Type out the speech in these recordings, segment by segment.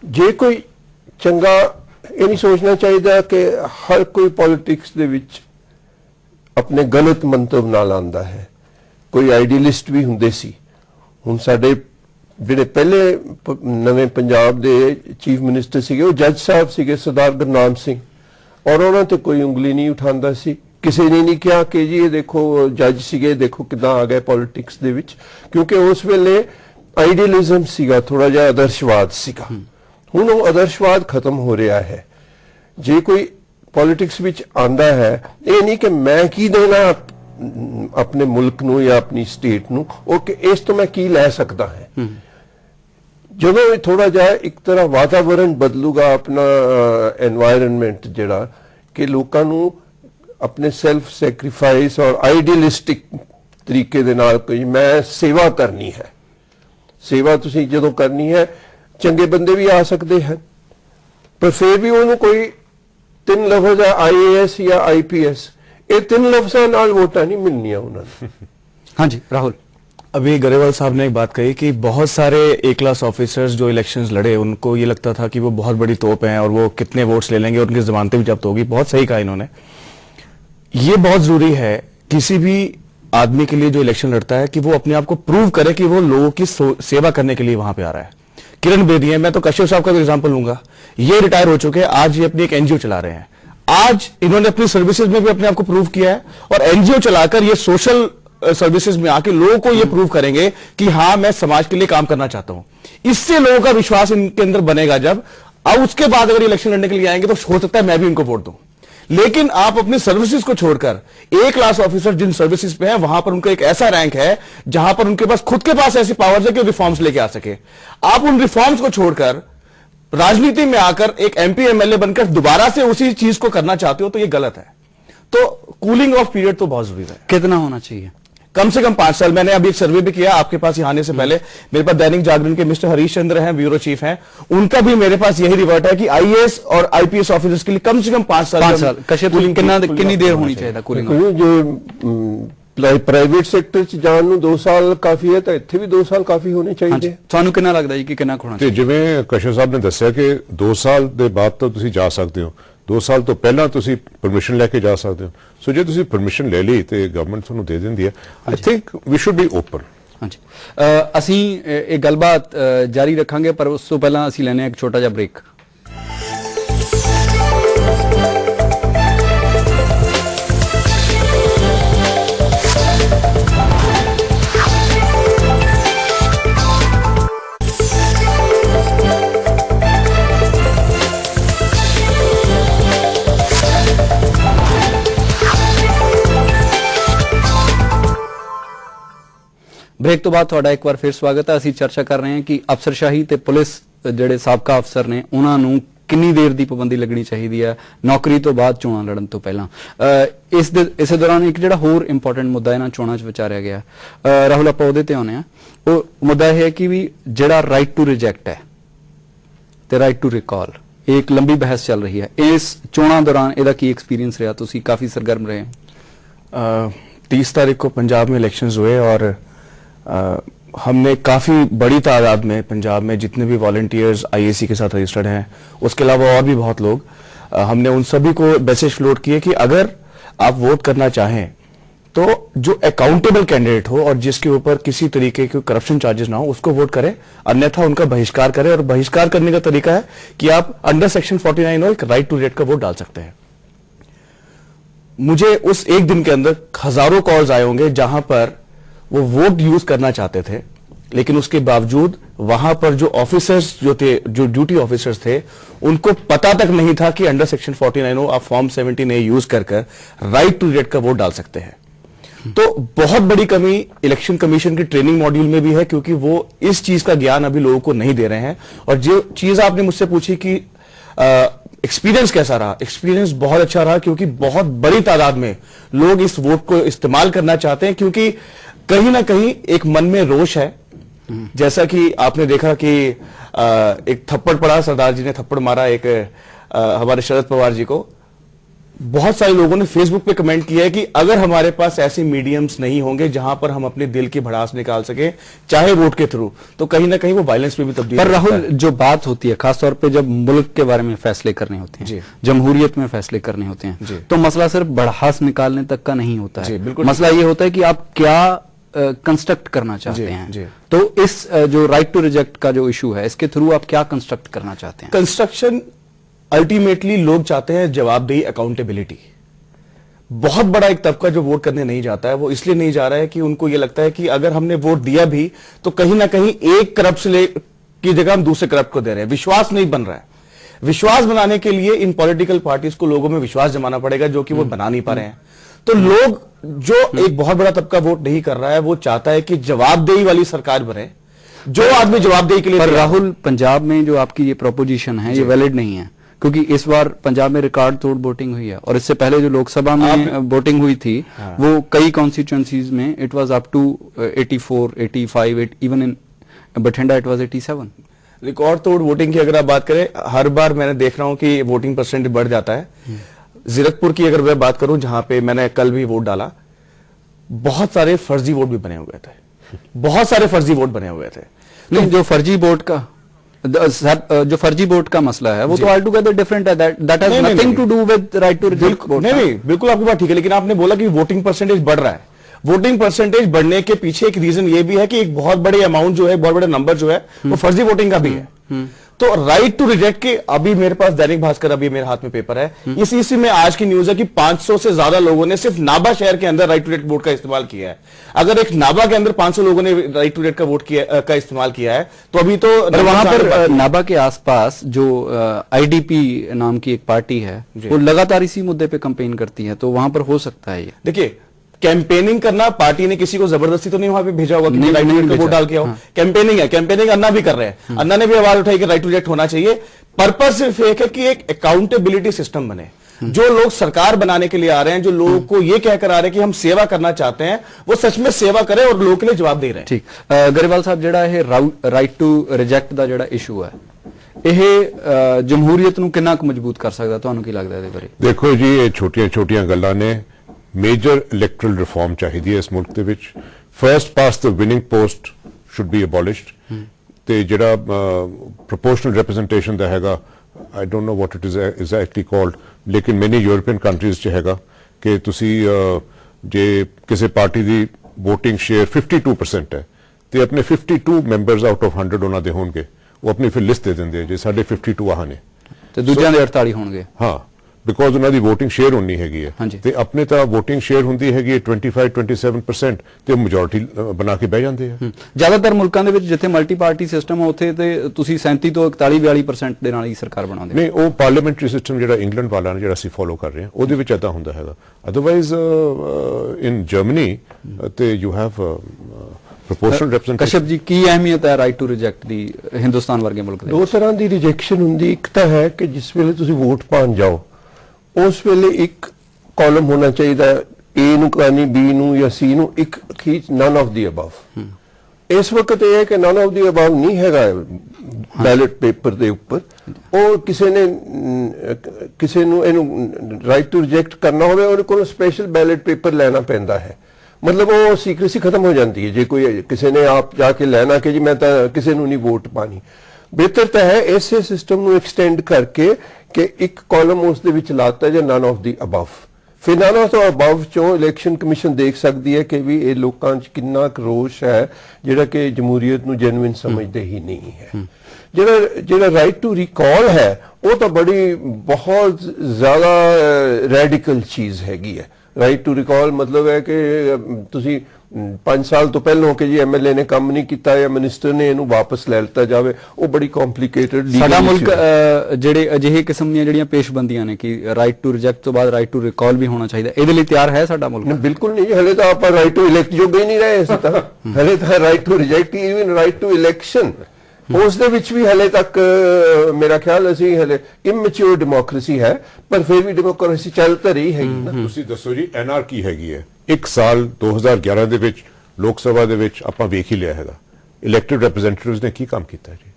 जे कोई चंगा ये नहीं सोचना चाहिए कि हर कोई पॉलिटिक्स दे विच अपने गलत मंतव नाल आंदा है। कोई आइडियलिस्ट भी हुंदे सी। हुण साडे जिहड़े पहले नवे पंजाब दे चीफ मिनिस्टर सीगे वो जज साहब सीगे सरदार गुरनाम सिंह, और उन्होंने तो कोई उंगली नहीं उठांदा सी। किसी ने नहीं कहा कि जी ये देखो जज सीगे, देखो किदां आ गए पॉलिटिक्स दे विच, क्योंकि उस वेले आइडियलिज्म सीगा, थोड़ा जिहा आदर्शवाद सीगा। हुण वो आदर्शवाद खत्म हो रहा है। जे कोई पॉलिटिक्स विच आंदा है, ये नहीं कि मैं की देना अपने मुल्क नूं या अपनी स्टेट नूं, ओके इस तो मैं की लै सकदा है। ਜਦੋਂ थोड़ा जिहा एक तरह वातावरण बदलूगा, अपना एनवायरनमेंट जिहड़ा कि लोकां नूं अपने सैल्फ सैक्रीफाइस और आइडियलिस्टिक तरीके दे नाल कोई मैं सेवा करनी है। सेवा तुसीं जदों करनी है, चंगे बंदे भी आ सकते हैं, पर फिर भी उन्होंने कोई 3 लफ्ज है IAS या IPS, ये 3 लफ्जां नाल वोटां नहीं मिलनियां उन्होंने। हाँ जी राहुल, अभी गरेवाल साहब ने एक बात कही कि बहुत सारे A क्लास ऑफिसर्स जो इलेक्शंस लड़े उनको ये लगता था कि वो बहुत बड़ी तोप हैं और वो कितने वोट्स ले लेंगे और उनकी जमानतें भी जब्त होगी। बहुत सही कहा इन्होंने। ये बहुत जरूरी है किसी भी आदमी के लिए जो इलेक्शन लड़ता है कि वो अपने आप को प्रूव करे कि वो लोगों की सेवा करने के लिए वहां पे आ रहा है। किरण बेदी है, मैं तो कश्यप साहब का भी एग्जाम्पल लूंगा। ये रिटायर हो चुके हैं, आज ये अपनी एक NGO चला रहे हैं। आज इन्होंने अपनी सर्विसेज में भी अपने आप को प्रूव किया है और NGO चलाकर ये सोशल सर्विसेज में आके लोगों को ये प्रूव करेंगे कि हाँ मैं समाज के लिए काम करना चाहता हूं। इससे लोगों का विश्वास इनके अंदर बनेगा। जब अब उसके बाद अगर इलेक्शन लड़ने के लिए आएंगे तो हो सकता है मैं भी इनको वोट दूं। लेकिन आप अपनी सर्विसेज को छोड़कर A क्लास ऑफिसर जिन सर्विसेज पे हैं वहां पर उनका एक ऐसा रैंक है जहां पर उनके पास खुद के पास ऐसी पावर्स है कि रिफॉर्म्स लेके आ सके। आप उन रिफॉर्म्स को छोड़कर राजनीति में आकर एक MP MLA बनकर दोबारा से उसी चीज को करना चाहते हो तो ये गलत है। तो कूलिंग ऑफ पीरियड तो बहुत जरूरी है। कितना होना चाहिए? कम से कम 5 साल। मैंने अभी एक सर्वे भी किया आपके पास यहाँ आने से पहले। मेरे पास दैनिक जागरण के मिस्टर हरीश चंद्र हैं, ब्यूरो चीफ हैं, उनका भी मेरे पास यही रिवर्ट है कि IAS और IPS ऑफिसर्स के लिए कम से कम 5 साल। 5 साल कितनी देर होनी चाहिए कूलिंग? जो प्राइवेट सेक्टर च जान नूं 2 साल काफी है, तो इत्थे भी 2 साल काफी होने चाहिए। ਤੁਹਾਨੂੰ ਕਿੰਨਾ ਲੱਗਦਾ ਜੀ ਕਿ ਕਿੰਨਾ ਹੋਣਾ चाहिए? जिवें कश्यप साहब ने दस्सिया कि 2 साल के बाद तो तुसीं जा सकते हो, 2 साल तो पहला तुसीं परमिशन लैके जा सकते हो। सो जे तुसीं परमिशन ले ली तो गवर्नमेंट तुहानूं दे दिंदी है। I think we should be open. हाँ जी, ਅਸੀਂ ਇਹ ਗੱਲਬਾਤ ਜਾਰੀ ਰੱਖਾਂਗੇ, ਪਰ ਉਸ ਤੋਂ ਪਹਿਲਾਂ ਅਸੀਂ ਲੈਣੇ ਇੱਕ ਛੋਟਾ ਜਿਹਾ ਬ੍ਰੇਕ। ब्रेक तो बाद थोड़ा एक बार फिर स्वागत है। असीं चर्चा कर रहे हैं कि अफसरशाही ते पुलिस जिहड़े साबका अफसर ने उन्हां नूं किन्नी देर दी पाबंदी लगनी चाहिए है नौकरी तो बाद, चोणां लड़न तो पहला। इस दौरान एक जिहड़ा होर इंपॉर्टेंट मुद्दा इन्हां चोणां च विचारिया गया, राहुल आपां उहदे ते आउणे आ। वो मुद्दा यह है कि भी जिहड़ा राइट टू रिजैक्ट है ते राइट टू रिकॉल, एक लंबी बहस चल रही है। इस चोणां दौरान इहदा की एक्सपीरियंस रहा? तुसीं काफी सरगर्म रहे हैं। 30 तारीख को पंजाब में इलेक्शंस हुए और हमने काफ़ी बड़ी तादाद में पंजाब में जितने भी वॉलंटियर्स IAC के साथ रजिस्टर्ड हैं, उसके अलावा और भी बहुत लोग, हमने उन सभी को मैसेज फ्लोट किए कि अगर आप वोट करना चाहें तो जो अकाउंटेबल कैंडिडेट हो और जिसके ऊपर किसी तरीके के करप्शन चार्जेस ना हो उसको वोट करें, अन्यथा उनका बहिष्कार करें। और बहिष्कार करने का तरीका है कि आप अंडर सेक्शन 49 हो एक राइट टू रिजेक्ट का वोट डाल सकते हैं। मुझे उस एक दिन के अंदर हजारों कॉल्स आए होंगे जहां पर वो वोट यूज करना चाहते थे, लेकिन उसके बावजूद वहां पर जो ऑफिसर्स जो थे, जो ड्यूटी ऑफिसर्स थे, उनको पता तक नहीं था कि अंडर सेक्शन 49 हो आप फॉर्म 17A यूज कर राइट टू रिजेक्ट का वोट डाल सकते हैं। तो बहुत बड़ी कमी इलेक्शन कमीशन की ट्रेनिंग मॉड्यूल में भी है, क्योंकि वो इस चीज का ज्ञान अभी लोगों को नहीं दे रहे हैं। और जो चीज आपने मुझसे पूछी कि एक्सपीरियंस कैसा रहा, एक्सपीरियंस बहुत अच्छा रहा, क्योंकि बहुत बड़ी तादाद में लोग इस वोट को इस्तेमाल करना चाहते हैं, क्योंकि कहीं ना कहीं एक मन में रोष है। जैसा कि आपने देखा कि एक थप्पड़ पड़ा, सरदार जी ने थप्पड़ मारा एक हमारे शरद पवार जी को, बहुत सारे लोगों ने फेसबुक पे कमेंट किया है कि अगर हमारे पास ऐसे मीडियम्स नहीं होंगे जहां पर हम अपने दिल की भड़ास निकाल सके, चाहे वोट के थ्रू, तो कहीं ना कहीं वो वायलेंस में भी तब्दील पर हो सकता राहुल, है। जो बात होती है खासतौर पे जब मुल्क के बारे में फैसले करने होते जी। हैं, जमहूरियत में फैसले करने होते जी। हैं, तो मसला सिर्फ भड़ास निकालने तक का नहीं होता जी, है। बिल्कुल। मसला ये होता है कि आप क्या कंस्ट्रक्ट करना चाहते जी, हैं। जी। तो इस जो राइट टू रिजेक्ट का जो इशू है, इसके थ्रू आप क्या कंस्ट्रक्ट करना चाहते हैं? कंस्ट्रक्शन अल्टीमेटली लोग चाहते हैं जवाबदेही, अकाउंटेबिलिटी। बहुत बड़ा एक तबका जो वोट करने नहीं जाता है, वो इसलिए नहीं जा रहा है कि उनको ये लगता है कि अगर हमने वोट दिया भी तो कहीं ना कहीं एक करप्ट से की जगह हम दूसरे करप्ट को दे रहे हैं। विश्वास नहीं बन रहा है। विश्वास बनाने के लिए इन पॉलिटिकल पार्टीज को लोगों में विश्वास जमाना पड़ेगा, जो कि वो बना नहीं पा रहे हैं। तो लोग, जो एक बहुत बड़ा तबका वोट नहीं कर रहा है, वो चाहता है कि जवाबदेही वाली सरकार बने, जो आदमी जवाबदेही के लिए पर तैयार हो। राहुल, पंजाब में जो आपकी ये प्रोपोजिशन है, ये वैलिड नहीं है, क्योंकि इस बार पंजाब में रिकॉर्ड तोड़ वोटिंग हुई है, और इससे पहले जो लोकसभा में वोटिंग हुई थी, वो कई कॉन्स्टिट्यूएंसीज में it was up to 84, 85, even in Bathinda it was 87। Record तोड़ वोटिंग की अगर आप बात करें, हर बार मैंने देख रहा हूं कि वोटिंग परसेंटेज बढ़ जाता है। जीरकपुर की अगर मैं बात करूं, जहां पे मैंने कल भी वोट डाला, बहुत सारे फर्जी वोट भी बने हुए थे, बहुत सारे फर्जी वोट बने हुए थे। नहीं, जो फर्जी वोट का मसला है, वो तो ऑल टुगेदर डिफरेंट है। That has nothing to do with right to reject vote. नहीं, बिल्कुल आपकी बात ठीक है, लेकिन आपने बोला कि वोटिंग परसेंटेज बढ़ रहा है। वोटिंग परसेंटेज बढ़ने के पीछे एक रीजन ये भी है कि एक बहुत बड़े अमाउंट जो है, बहुत बड़े नंबर जो है, वो फर्जी वोटिंग का भी है। तो राइट टू रिजेक्ट के, अभी मेरे पास दैनिक भास्कर, अभी मेरे हाथ में पेपर है, इसी में आज की न्यूज है कि 500 से ज्यादा लोगों ने सिर्फ नाभा शहर के अंदर राइट टू रिजेक्ट वोट का इस्तेमाल किया है। अगर एक नाभा के अंदर 500 लोगों ने राइट टू रिजेक्ट का वोट का इस्तेमाल किया है, तो अभी तो वहां पर नाभा के आसपास जो आईडीपी नाम की एक पार्टी है, वो लगातार इसी मुद्दे पे कैंपेन करती है, तो वहां पर हो सकता है ये। देखिए, कैंपेनिंग करना, पार्टी ने किसी को जबरदस्ती तो नहीं वहां पे भेजा होगा कि नहीं, राइट टू नहीं रिजेक्ट का वोट डाल के आओ। कैंपेनिंग है, कैंपेनिंग अन्ना भी कर रहे हैं, अन्ना ने भी आवाज उठाई कि राइट टू रिजेक्ट होना चाहिए। पर्पस सिर्फ एक है कि एक अकाउंटेबिलिटी सिस्टम बने। जो लोग सरकार बनाने के लिए आ रहे हैं, जो लोगों को ये कहकर आ रहे हैं कि हम सेवा करना चाहते हैं, वो सच में सेवा करें और लोगों के लिए जवाब दे रहे हैं। ठीक, गरेवाल साहब, ਜਿਹੜਾ ਇਹ ਰਾਈਟ ਟੂ ਰਿਜੈਕਟ ਦਾ ਜਿਹੜਾ ਇਸ਼ੂ ਹੈ, ਇਹ ਜਮਹੂਰੀਅਤ ਨੂੰ ਕਿੰਨਾ ਕੁ ਮਜ਼ਬੂਤ ਕਰ ਸਕਦਾ, ਤੁਹਾਨੂੰ ਕੀ ਲੱਗਦਾ ਇਹਦੇ ਬਾਰੇ? ਦੇਖੋ ਜੀ, ਇਹ ਛੋਟੀਆਂ ਗੱਲਾਂ ਨੇ। ਮੇਜਰ ਇਲੈਕਟਰਲ ਰਿਫਾਰਮ ਚਾਹੀਦੀ ਹੈ ਇਸ ਮੁਲਕ ਦੇ ਵਿੱਚ। First past the winning post should be abolished, ਤੇ ਜਿਹੜਾ ਪ੍ਰੋਪੋਰਸ਼ਨਲ ਰਿਪਰੈਜ਼ੈਂਟੇਸ਼ਨ ਦਾ ਹੈਗਾ, I don't know what it is exactly called, ਲੇਕਿਨ ਮੈਨੀ ਯੂਰਪੀਅਨ ਕੰਟਰੀਜ਼ 'ਚ ਹੈਗਾ ਕਿ ਤੁਸੀਂ ਜੇ ਕਿਸੇ ਪਾਰਟੀ ਦੀ ਵੋਟਿੰਗ ਸ਼ੇਅਰ 52% ਹੈ, ਤੇ ਆਪਣੇ 52 ਮੈਂਬਰਸ ਆਊਟ ਆਫ 100 ਉਹਨਾਂ ਦੇ ਹੋਣਗੇ, ਉਹ ਆਪਣੀ ਫਿਰ ਲਿਸਟ ਦੇ ਦਿੰਦੇ ਆ, ਜੇ ਸਾਡੇ 52 ਆਹ ਨੇ ਤੇ ਦੂਜਿਆਂ ਦੇ 48 ਹੋਣਗੇ। ਹਾਂ, ਬਿਕੋਜ਼ ਉਹਨਾਂ ਦੀ ਵੋਟਿੰਗ ਸ਼ੇਅਰ ਉਨੀ ਹੈਗੀ ਹੈ, ਤੇ ਆਪਣੇ ਤਾਂ ਵੋਟਿੰਗ ਸ਼ੇਅਰ ਹੁੰਦੀ ਹੈਗੀ ਹੈ 25-27%, ਤੇ ਮੈਜੋਰਿਟੀ ਬਣਾ ਕੇ ਬਹਿ ਜਾਂਦੇ ਆ। ਜ਼ਿਆਦਾਤਰ ਮੁਲਕਾਂ ਦੇ ਵਿੱਚ ਜਿੱਥੇ ਮਲਟੀ ਪਾਰਟੀ ਸਿਸਟਮ ਹੈ, ਉੱਥੇ ਤੇ ਤੁਸੀਂ 37 ਤੋਂ 41-42% ਦੇ ਨਾਲ ਹੀ ਸਰਕਾਰ ਬਣਾਉਂਦੇ ਹੋ। ਨਹੀਂ, ਉਹ ਪਾਰਲੀਮੈਂਟਰੀ ਸਿਸਟਮ ਜਿਹੜਾ ਇੰਗਲੈਂਡ ਵਾਲਾ ਨੇ, ਜਿਹੜਾ ਅਸੀਂ ਫੋਲੋ ਕਰ ਰਹੇ ਹਾਂ, ਉਹਦੇ ਵਿੱਚ ਏਦਾਂ ਹੁੰਦਾ ਹੈਗਾ। ਅਦਰਵਾਈਜ਼ ਇਨ ਜਰਮਨੀ ਤੇ you have proportional representation. Kashyap ਜੀ, ਕੀ ਅਹਿਮੀਅਤ ਹੈ ਰਾਈਟ ਟੂ ਰਿਜੈਕਟ ਦੀ ਹਿੰਦੁਸਤਾਨ ਵਰਗੇ ਮੁਲਕ ਦੇ? ਦੋ ਤਰ੍ਹਾਂ ਦੀ ਰਿਜੈਕਸ਼ਨ ਹੁੰਦੀ। ਇੱਕ ਤਾਂ ਹੈ ਕਿ ਜਿਸ ਵੇਲੇ ਤੁਸੀਂ ਵੋਟ ਪਾਉਣ ਜਾਓ, ਉਸ ਵੇਲੇ ਇੱਕ ਕਾਲਮ ਹੋਣਾ ਚਾਹੀਦਾ, ਏ ਨੂੰ ਕਹਾਣੀ, ਬੀ ਨੂੰ ਜਾਂ ਸੀ ਨੂੰ, ਇੱਕ ਖੀਚ ਨਨ ਆਫ ਦੀ ਅਬਵ। ਇਸ ਵਕਤ ਇਹ ਹੈ ਕਿ ਨਨ ਆਫ ਦੀ ਅਬਵ ਨਹੀਂ ਹੈਗਾ ਬੈਲਟ ਪੇਪਰ ਦੇ ਉੱਪਰ। ਉਹ ਕਿਸੇ ਨੂੰ ਇਹਨੂੰ ਰਾਈਟ ਟੂ ਰਿਜੈਕਟ ਕਰਨਾ ਹੋਵੇ, ਉਹਦੇ ਕੋਲ ਸਪੈਸ਼ਲ ਬੈਲਟ ਪੇਪਰ ਲੈਣਾ ਪੈਂਦਾ ਹੈ। ਮਤਲਬ ਉਹ ਸੀਕ੍ਰੇਸੀ ਖਤਮ ਹੋ ਜਾਂਦੀ ਹੈ ਜੇ ਕੋਈ ਕਿਸੇ ਨੇ ਆਪ ਜਾ ਕੇ ਲੈਣਾ ਕਿ ਜੀ ਮੈਂ ਤਾਂ ਕਿਸੇ ਨੂੰ ਨਹੀਂ ਵੋਟ ਪਾਣੀ। ਬਿਹਤਰ ਤਾਂ ਹੈ ਇਸੇ ਸਿਸਟਮ ਨੂੰ ਐਕਸਟੈਂਡ ਕਰਕੇ ਕਿ ਇੱਕ ਕਾਲਮ ਉਸ ਦੇ ਵਿੱਚ ਲਾਤਾ ਜਾਂ ਨਨ ਆਫ ਦੀ ਅਬਵ। ਫਿਰ ਨਨ ਆਫ ਦਾ ਅਬਵ ਚੋਂ ਇਲੈਕਸ਼ਨ ਕਮਿਸ਼ਨ ਦੇਖ ਸਕਦੀ ਹੈ ਕਿ ਵੀ ਇਹ ਲੋਕਾਂ 'ਚ ਕਿੰਨਾ ਕੁ ਰੋਸ਼ ਹੈ ਜਿਹੜਾ ਕਿ ਜਮਹੂਰੀਅਤ ਨੂੰ ਜੈਨੂਇਨ ਸਮਝਦੇ ਹੀ ਨਹੀਂ ਹੈ। ਜਿਹੜਾ ਰਾਈਟ ਟੂ ਰਿਕਾਲ ਹੈ, ਉਹ ਤਾਂ ਬੜੀ ਬਹੁਤ ਜ਼ਿਆਦਾ ਰੈਡੀਕਲ ਚੀਜ਼ ਹੈਗੀ ਹੈ। ਰਾਈਟ ਟੂ ਰਿਕਾਲ ਮਤਲਬ ਹੈ ਕਿ ਤੁਸੀਂ 5 ਸਾਲ ਤੋਂ ਪਹਿਲਾਂ ਕਿ ਜੀ ਐਮਐਲਏ ਨੇ ਕੰਮ ਨਹੀਂ ਕੀਤਾ ਜਾਂ ਮਿਨਿਸਟਰ ਨੇ, ਇਹਨੂੰ ਵਾਪਸ ਲੈ ਲਿੱਤਾ ਜਾਵੇ। ਉਹ ਬੜੀ ਕੰਪਲਿਕੇਟਡ ਸਾਡਾ ਮੁਲਕ ਜਿਹੜੇ ਅਜਿਹੇ ਕਿਸਮ ਦੀਆਂ ਜਿਹੜੀਆਂ ਪੇਸ਼ਬੰਦੀਆਂ ਨੇ ਕਿ ਰਾਈਟ ਟੂ ਰਿਜੈਕਟ ਤੋਂ ਬਾਅਦ ਰਾਈਟ ਟੂ ਰਿਕਾਲ ਵੀ ਹੋਣਾ ਚਾਹੀਦਾ, ਇਹਦੇ ਲਈ ਤਿਆਰ ਹੈ ਸਾਡਾ ਮੁਲਕ? ਬਿਲਕੁਲ ਨਹੀਂ। ਹਲੇ ਤਾਂ ਆਪਾਂ ਰਾਈਟ ਟੂ ਇਲੈਕਟ ਜੋਗੇ ਹੀ ਨਹੀਂ ਰਹੇ ਅਸੀਂ ਤਾਂ। ਹਲੇ ਤਾਂ right to reject, even right to election, ਉਸ ਦੇ ਵਿੱਚ ਵੀ ਹਲੇ ਤੱਕ ਮੇਰਾ ਖਿਆਲ ਅਸੀਂ ਹਲੇ ਇਮੈਚੁਰ ਡੈਮੋਕ੍ਰੇਸੀ ਹੈ, ਪਰ ਫਿਰ ਵੀ ਡੈਮੋਕ੍ਰੇਸੀ ਚੱਲ ਤਾਂ ਰਹੀ ਹੈਗੀ ਨਾ। ਤੁਸੀਂ ਦੱਸੋ ਜੀ, ਐਨਆਰ ਕੀ ਹੈਗੀ ਹੈ? ਇੱਕ ਸਾਲ 2011 ਦੇ ਵਿੱਚ ਲੋਕ ਸਭਾ ਦੇ ਵਿੱਚ ਆਪਾਂ ਵੇਖ ਹੀ ਲਿਆ ਹੈਗਾ, ਇਲੈਕਟਿਡ ਰਿਪਰੈਜ਼ੈਂਟੇਟਿਵਸ ਨੇ ਕੀ ਕੰਮ ਕੀਤਾ ਜੀ।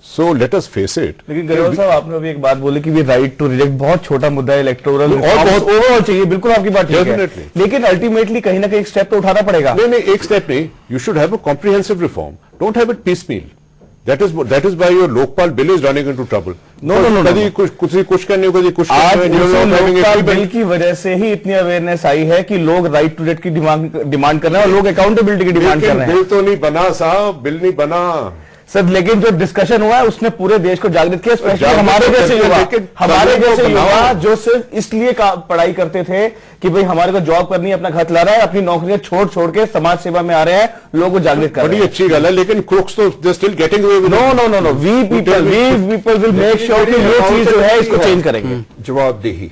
So let us face it. लेकिन गरीवाल साहब आपने अभी एक बात बोली कि राइट टू रिजेक्ट बहुत छोटा मुद्दा है, इलेक्टोरल और बहुत ओवरऑल चाहिए, बिल्कुल आपकी बात ठीक है, Definitely. लेकिन अल्टीमेटली कहीं ना कहीं एक स्टेप तो उठाना पड़ेगा। नहीं नहीं, एक स्टेप नहीं, you should have a comprehensive reform, don't have it piecemeal. That is why your Lokpal bill is running into trouble. No. कभी कुछ करने को, कभी कुछ आज करने को, लोकपाल बिल की वजह से ही इतनी अवेयरनेस आई है कि लोग राइट टू रेट की डिमांड कर रहे हैं और लोग अकाउंटेबिलिटी की डिमांड कर रहे हैं। बिल तो नहीं बना साहब, बिल नहीं बना सर, लेकिन जो डिस्कशन हुआ है उसने पूरे देश को जागृत किया, स्पेशली हमारे जैसे युवा जो सिर्फ इसलिए पढ़ाई करते थे कि भाई हमारे को जॉब करनी है, अपना घर चला रहा है, अपनी नौकरियां छोड़ के समाज सेवा में आ रहे हैं, लोगों को जागृत कर रहे हैं। बड़ी अच्छी गल है, लेकिन क्रुक्स तो they still getting away with. No, we people will make sure कि ये चीज जो है इसको चेंज करेंगे। जवाबदेही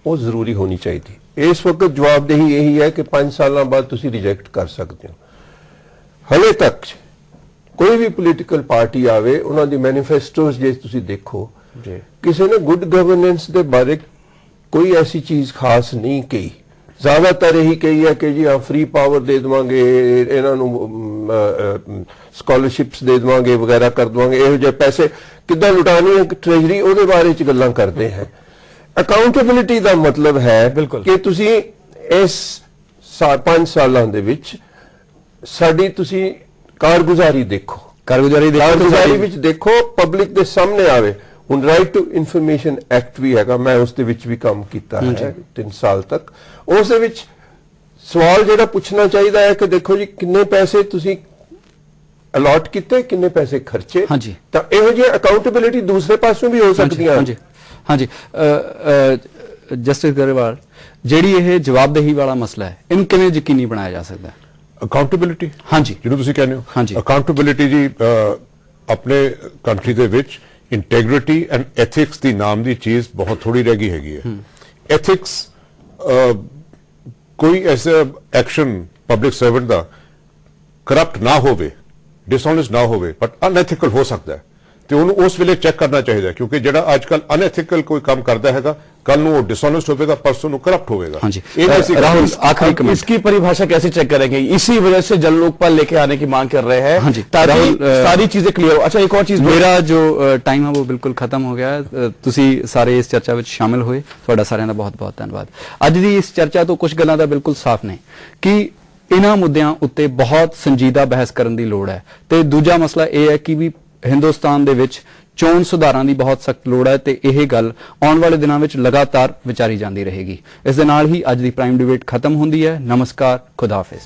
वो जरूरी होनी चाहिए। इस वक्त जवाबदेही यही है कि 5 साल बाद तुसी रिजेक्ट कर सकते हो। हले तक कोई भी पॉलिटिकल पार्टी आवे, उन्होंने दी मैनिफेस्टोज जे तुसी देखो, किसी ने गुड गवर्नेंस के बारे कोई ऐसी चीज खास नहीं कही। ज्यादातर यही कही है कि जी हाँ फ्री पावर दे देवांगे, इन्हों स्कॉलरशिप्स दे देवांगे, वगैरह कर देवांगे, यहो जे पैसे किद्दां लुटानी है ट्रेजरी, उहदे बारे च गल्लां करते हैं। अकाउंटेबिलिटी का मतलब है कि तुसी इस 5 सालों दे विच साडी तुसी कारगुजारी देखो, कारगुजारी विच देखो, पब्लिक दे सामने आवे। हुण राइट टू इन्फॉर्मेशन एक्ट भी हैगा, मैं उस दे विच भी काम कीता है 3 साल तक। उस दे विच सवाल जिहड़ा पूछना चाहिए है कि देखो जी किन्ने पैसे तुसी अलॉट कीते, किन्ने पैसे खर्चे, तां इहो जी अकाउंटेबिलिटी दूसरे पासों भी हो सकती है। हाँ जी, जस्टिस ग्रेवाल, ਜਿਹੜੀ ਇਹ ਜਵਾਬਦੇਹੀ ਵਾਲਾ ਮਸਲਾ ਹੈ, ਇਹਨੂੰ ਕਿਵੇਂ ਯਕੀਨੀ ਬਣਾਇਆ ਜਾ ਸਕਦਾ ਹੈ? ਅਕਾਊਂਟੇਬਿਲਿਟੀ, ਹਾਂਜੀ, ਜਿਹਨੂੰ ਤੁਸੀਂ ਕਹਿੰਦੇ ਹੋ, ਹਾਂਜੀ, ਅਕਾਊਂਟੇਬਿਲਿਟੀ ਜੀ ਆਪਣੇ ਕੰਟਰੀ ਦੇ ਵਿੱਚ ਇੰਟੈਗ੍ਰਿਟੀ ਐਂਡ ਐਥਿਕਸ ਦੀ ਨਾਮ ਦੀ ਚੀਜ਼ ਬਹੁਤ ਥੋੜੀ ਰਹਿ ਗਈ ਹੈਗੀ ਹੈ। ਐਥਿਕਸ ਕੋਈ ਐਸਾ ਐਕਸ਼ਨ ਪਬਲਿਕ ਸਰਵੈਂਟ ਦਾ ਕਰਪਟ ਨਾ ਹੋਵੇ, डिसऑनेस्ट ना होवे, बट अनएथिकल हो सकता है, तो उन्होंने उस वेले चेक करना चाहिए, क्योंकि जो आजकल अनएथिकल कोई काम करता है, कल वो डिसऑनेस्ट होगा, परसों को करप्ट होगा। हाँ जी, राहुल आखिरी कमेंट, इसकी परिभाषा कैसे चेक करेंगे? इसी वजह से जन लोकपाल लेके आने की मांग कर रहे हैं। हाँ जी, ताकि सारी चीजें क्लियर हो। अच्छा, एक और चीज, मेरा जो टाइम है वो बिल्कुल खत्म हो गया है। तुसी सारे इस चर्चा में शामिल हुए, ਤੁਹਾਡਾ ਸਾਰਿਆਂ ਦਾ ਬਹੁਤ-ਬਹੁਤ ਧੰਨਵਾਦ। ਅੱਜ ਦੀ ਇਸ ਚਰਚਾ ਤੋਂ ਕੁਝ ਗੱਲਾਂ ਦਾ ਬਿਲਕੁਲ ਸਾਫ਼ ਨੇ ਕਿ ਇਹਨਾਂ ਮੁੱਦਿਆਂ ਉੱਤੇ ਬਹੁਤ ਸੰਜੀਦਾ ਬਹਿਸ ਕਰਨ ਦੀ ਲੋੜ ਹੈ, ਤੇ ਦੂਜਾ ਮਸਲਾ ਇਹ ਹੈ ਕਿ ਵੀ ਹਿੰਦੁਸਤਾਨ ਦੇ ਵਿੱਚ ਚੋਣ ਸੁਧਾਰਾਂ ਦੀ ਬਹੁਤ ਸਖਤ ਲੋੜ ਹੈ, ਤੇ ਇਹ ਗੱਲ ਆਉਣ ਵਾਲੇ ਦਿਨਾਂ ਵਿੱਚ ਲਗਾਤਾਰ ਵਿਚਾਰੀ ਜਾਂਦੀ ਰਹੇਗੀ। ਇਸ ਦੇ ਨਾਲ ਹੀ ਅੱਜ ਦੀ ਪ੍ਰਾਈਮ ਡਿਬੇਟ ਖਤਮ ਹੁੰਦੀ ਹੈ। ਨਮਸਕਾਰ, ਖੁਦਾ ਹਾਫਿਜ਼।